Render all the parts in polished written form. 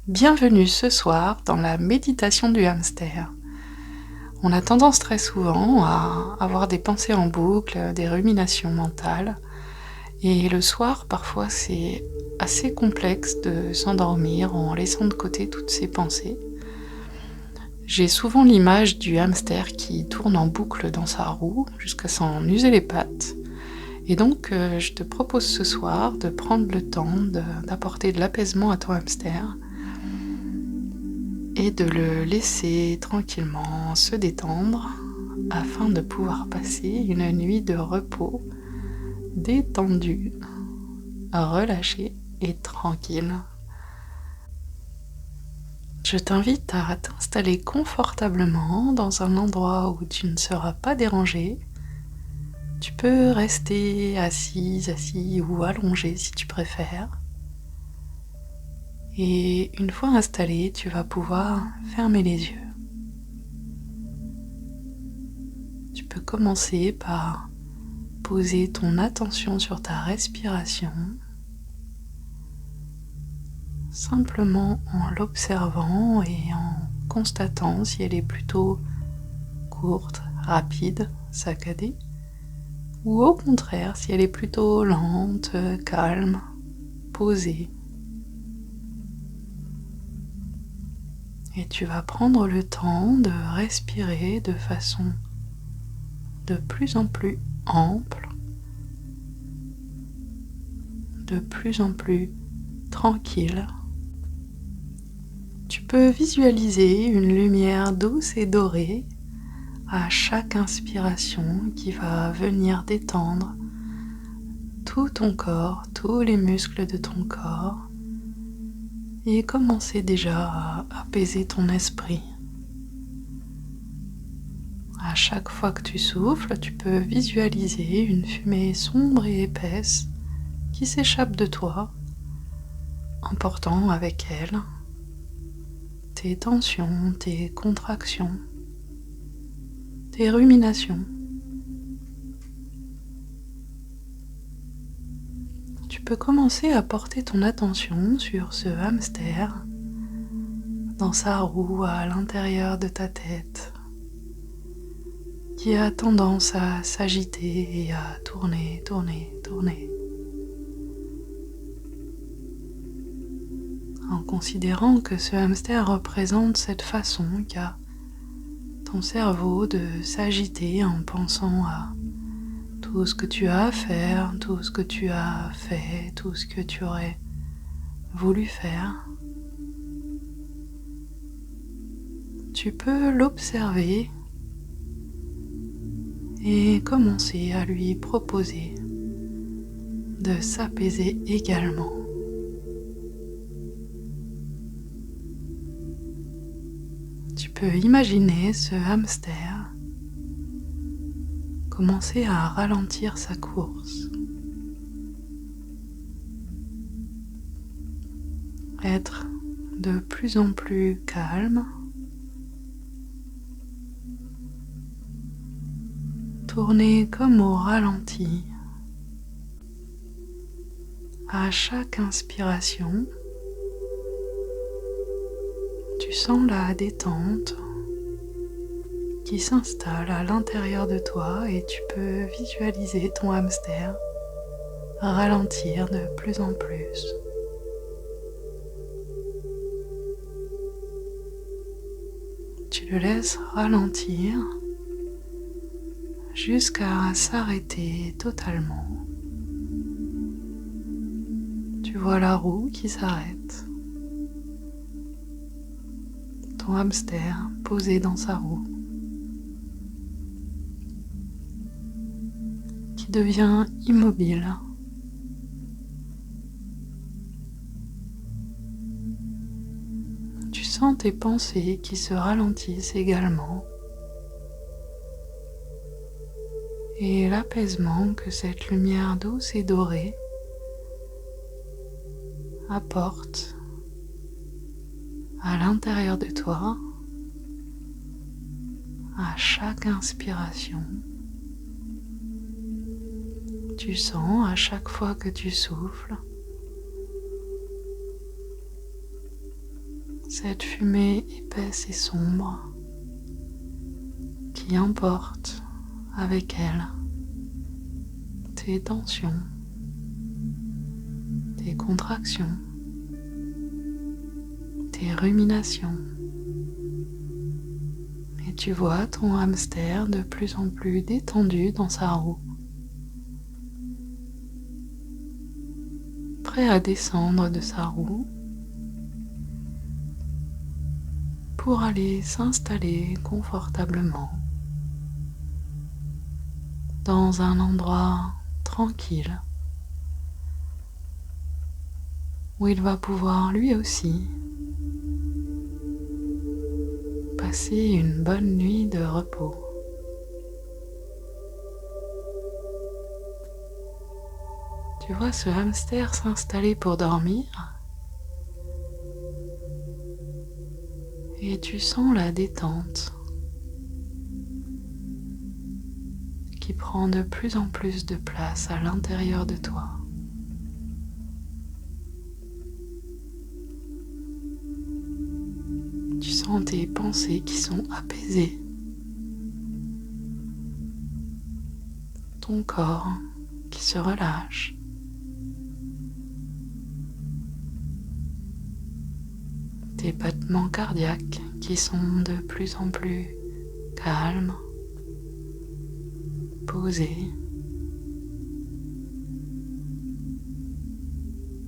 Bienvenue ce soir dans la méditation du hamster. On a tendance très souvent à avoir des pensées en boucle, des ruminations mentales. Et le soir, parfois, c'est assez complexe de s'endormir en laissant de côté toutes ces pensées. J'ai souvent l'image du hamster qui tourne en boucle dans sa roue jusqu'à s'en user les pattes. Et donc, je te propose ce soir de prendre le temps d'apporter de l'apaisement à ton hamster et de le laisser tranquillement se détendre afin de pouvoir passer une nuit de repos détendue, relâchée et tranquille. Je t'invite à t'installer confortablement dans un endroit où tu ne seras pas dérangé. Tu peux rester assis ou allongé si tu préfères. Et une fois installé, tu vas pouvoir fermer les yeux. Tu peux commencer par poser ton attention sur ta respiration, simplement en l'observant et en constatant si elle est plutôt courte, rapide, saccadée, ou au contraire si elle est plutôt lente, calme, posée. Et tu vas prendre le temps de respirer de façon de plus en plus ample, de plus en plus tranquille. Tu peux visualiser une lumière douce et dorée à chaque inspiration qui va venir détendre tout ton corps, tous les muscles de ton corps et commencer déjà à apaiser ton esprit. À chaque fois que tu souffles, tu peux visualiser une fumée sombre et épaisse qui s'échappe de toi, emportant avec elle tes tensions, tes contractions, tes ruminations. Tu peux commencer à porter ton attention sur ce hamster dans sa roue à l'intérieur de ta tête qui a tendance à s'agiter et à tourner. En considérant que ce hamster représente cette façon qu'a ton cerveau de s'agiter en pensant à tout ce que tu as à faire, tout ce que tu as fait, tout ce que tu aurais voulu faire. Tu peux l'observer et commencer à lui proposer de s'apaiser également. Tu peux imaginer ce hamster commencer à ralentir sa course, être de plus en plus calme, tourner comme au ralenti. À chaque inspiration, tu sens la détente qui s'installe à l'intérieur de toi et tu peux visualiser ton hamster ralentir de plus en plus. Tu le laisses ralentir jusqu'à s'arrêter totalement. Tu vois la roue qui s'arrête, ton hamster posé dans sa roue, qui devient immobile. Tu sens tes pensées qui se ralentissent également et l'apaisement que cette lumière douce et dorée apporte à l'intérieur de toi à chaque inspiration. Tu sens à chaque fois que tu souffles cette fumée épaisse et sombre qui emporte avec elle tes tensions, tes contractions, tes ruminations. Et tu vois ton hamster de plus en plus détendu dans sa roue, prêt à descendre de sa roue pour aller s'installer confortablement dans un endroit tranquille où il va pouvoir lui aussi passer une bonne nuit de repos. Tu vois ce hamster s'installer pour dormir et tu sens la détente qui prend de plus en plus de place à l'intérieur de toi. Tu sens tes pensées qui sont apaisées, ton corps qui se relâche. Tes battements cardiaques qui sont de plus en plus calmes, posés.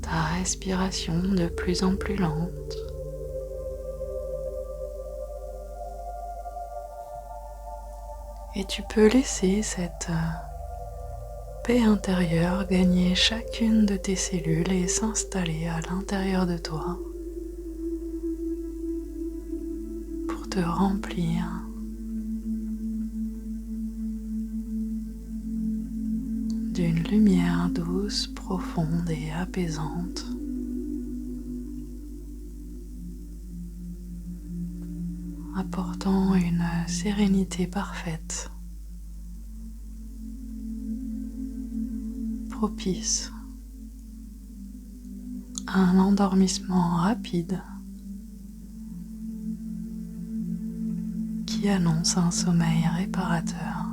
Ta respiration de plus en plus lente. Et tu peux laisser cette paix intérieure gagner chacune de tes cellules et s'installer à l'intérieur de toi pour te remplir d'une lumière douce, profonde et apaisante. Apportant une sérénité parfaite, propice à un endormissement rapide qui annonce un sommeil réparateur.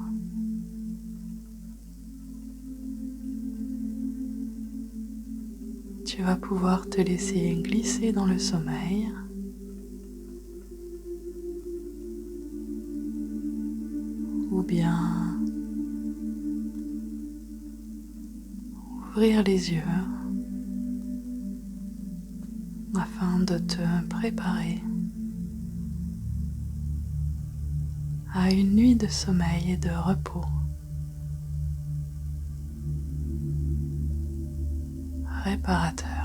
Tu vas pouvoir te laisser glisser dans le sommeil ou bien ouvrir les yeux afin de te préparer à une nuit de sommeil et de repos réparateur.